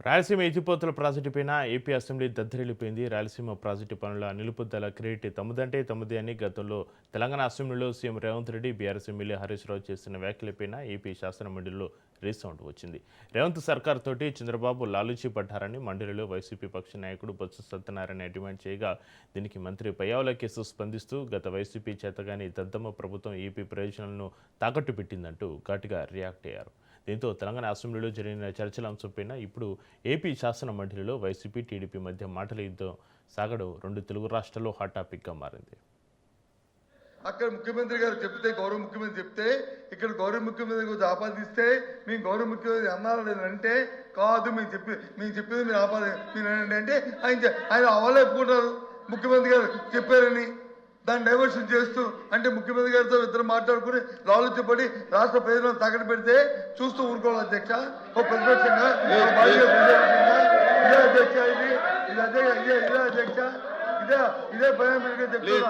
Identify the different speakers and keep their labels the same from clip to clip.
Speaker 1: రాయలసీమ ఎత్తిపోతల ప్రాజెక్టుపైన AP assembly దద్దరిల్లిపోయింది. రాయలసీమ ప్రాజెక్టు పనుల నిలుపుదల క్రెడిట్ తమదంటే తమదే అని గతంలో తెలంగాణ అసెంబ్లీలో CM Revanth Reddy, BRS MLA Harish Rao చేసిన వ్యాఖ్యలపైన ఏపీ శాసనమండలిలో రీసౌండ్ వచ్చింది. రేవంత్ సర్కార్ తోటి చంద్రబాబు లాలూచి పడ్డారని మండలిలో వైసీపీ పక్ష నాయకుడు బొత్స సత్యనారాయణ డిమాండ్ చేయగా, దీనికి మంత్రి పయ్యావుల కేసు స్పందిస్తూ గత వైసీపీ చేతగాని దద్దమ్మ ప్రభుత్వం ఏపీ ప్రయోజనాలను తాకట్టు పెట్టిందంటూ ఘాటుగా రియాక్ట్ అయ్యారు. దీంతో తెలంగాణ అసెంబ్లీలో జరిగిన చర్చల అంశంపైన ఇప్పుడు ఏపీ శాసన మండలిలో వైసీపీ, టీడీపీ మధ్య మాటల యుద్ధం సాగడం రెండు తెలుగు రాష్ట్రాల్లో హాట్ టాపిక్గా మారింది.
Speaker 2: అక్కడ ముఖ్యమంత్రి గారు చెప్తే, గౌరవ ముఖ్యమంత్రి చెప్తే, ఇక్కడ గౌరవ ముఖ్యమంత్రి గురించి ఆపాదిస్తే మేము గౌరవ ముఖ్యమంత్రి అన్నారా లేదంటే కాదు, మేము చెప్పింది మీరు మీరు అంటే ఆయన అవలేపుకుంటారు. ముఖ్యమంత్రి గారు చెప్పారని దాన్ని డైవర్షన్ చేస్తూ, అంటే ముఖ్యమంత్రి గారితో ఇద్దరు మాట్లాడుకుని లాలుచిపడి రాష్ట్ర ప్రజలను తాకట్టు పెడితే చూస్తూ ఊరుకోవాలి అధ్యక్ష. ఓ ప్రతిపక్షంగా ఇదే అధ్యక్ష, ఇదే అధ్యక్ష, ఇదే భయం చెప్తున్నా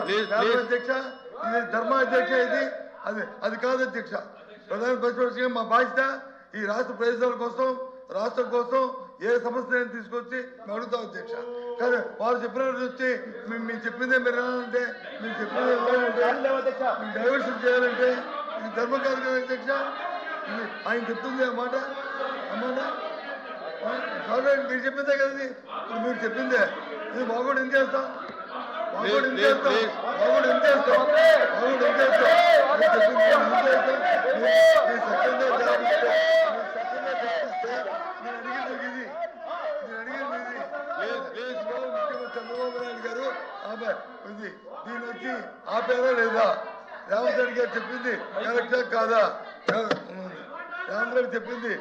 Speaker 2: అధ్యక్ష, ఇది ధర్మ అధ్యక్ష, ఇది అది కాదు అధ్యక్ష. ప్రధాన ప్రతిపక్షంగా మా బాధ్యత ఈ రాష్ట్ర ప్రయోజనాల కోసం, రాష్ట్రం కోసం ఏ సమస్యను తీసుకొచ్చి మేము అడుగుతాం అధ్యక్ష. కానీ వాళ్ళు చెప్పినట్టు వచ్చి మేము చెప్పిందే మీరు అంటే, మేము చెప్పిందే మేము డైవర్షన్ చేయాలంటే ఇది ధర్మం కాదు కదా అధ్యక్ష. ఇది ఆయన చెప్తుంది అన్నమాట మీరు చెప్పిందే కదా, ఇది ఇప్పుడు మీరు చెప్పిందే. ఇది బాగోడు ఏం చేస్తాం, బాగోడు ఏం చేస్తాం, బాగోడు ఏం చేస్తాం, బాగోడు ఏం చేస్తాం, చంద్రబాబు నాయుడు గారు దీని వచ్చి ఆపేరా లేదా, రేవంత్ రెడ్డి గారు చెప్పింది కరెక్టా కాదా, రేవంత్ రెడ్డి చెప్పింది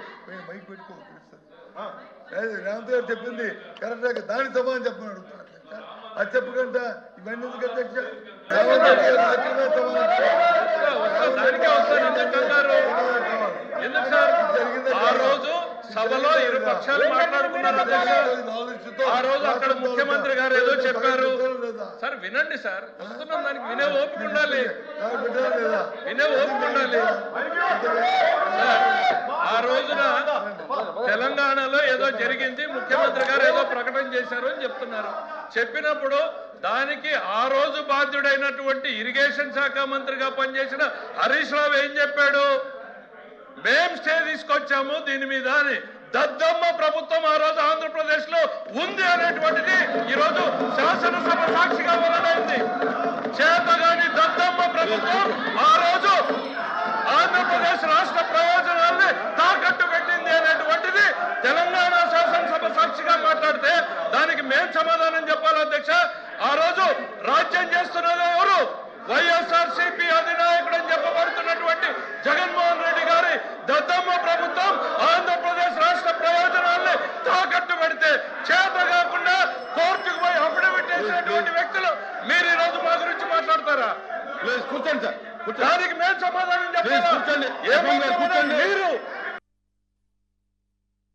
Speaker 2: మైక్ పెట్టుకోవాలి, రేవంత్ గారు చెప్పింది కరెక్టా, దానికి సమాధానం చెప్పమని అడుగుతున్నారు. అది చెప్పకుండా ఇవన్నీ ఎందుకు అధ్యక్ష? రేవంత్ రెడ్డి గారు
Speaker 3: సభలో ఇరు పక్షాలు మాట్లాడుకున్నారు ఆ రోజు. అక్కడ ముఖ్యమంత్రి గారు ఏదో చెప్పారు సార్, వినండి సార్, వస్తున్నాం, దానికి వినే ఓపిక ఉండాలి, వినే ఓపిక ఉండాలి. ఆ రోజున తెలంగాణలో ఏదో జరిగింది, ముఖ్యమంత్రి గారు ఏదో ప్రకటన చేశారు అని చెప్తున్నారు. చెప్పినప్పుడు దానికి ఆ రోజు బాధ్యుడైనటువంటి ఇరిగేషన్ శాఖ మంత్రిగా పనిచేసిన హరీష్ రావు ఏం చెప్పాడు? మేం స్టే తీసుకొచ్చాము దీని మీద అని. దద్దమ్మ ప్రభుత్వం ఆ రోజు ఆంధ్రప్రదేశ్ లో ఉంది అనేటువంటిది ఈరోజు శాసనసభ సాక్షిగా వెల్లడైంది. చేతగాని దద్దమ్మ ప్రభుత్వం ఆ రోజు ఆంధ్రప్రదేశ్ రాష్ట్ర ప్రయోజనాల్ని తాకట్టు పెట్టింది అనేటువంటిది తెలంగాణ శాసనసభ సాక్షిగా మాట్లాడితే దానికి మేం సమాధానం చెప్పాలి అధ్యక్ష. ఆ రోజు రాజ్యం చేస్తున్నది ఎవరు? వైఎస్ఆర్సీపీ అధినాయకుడు అని చెప్పబడుతున్నటువంటి జగన్మోహన్ రెడ్డి గారి దద్దమ్మ ప్రభుత్వం ఆంధ్రప్రదేశ్ రాష్ట్ర ప్రయోజనాల్ని తాకట్టు పెడితే చేత కాకుండా కోర్టుకు పోయి అఫిడవిట్ చేసినటువంటి వ్యక్తులు మీరు ఈ రోజు మా గురించి మాట్లాడతారా?
Speaker 2: కూర్చోండి సార్,
Speaker 3: దానికి మేము సమాధానం చెప్పాలి. మీరు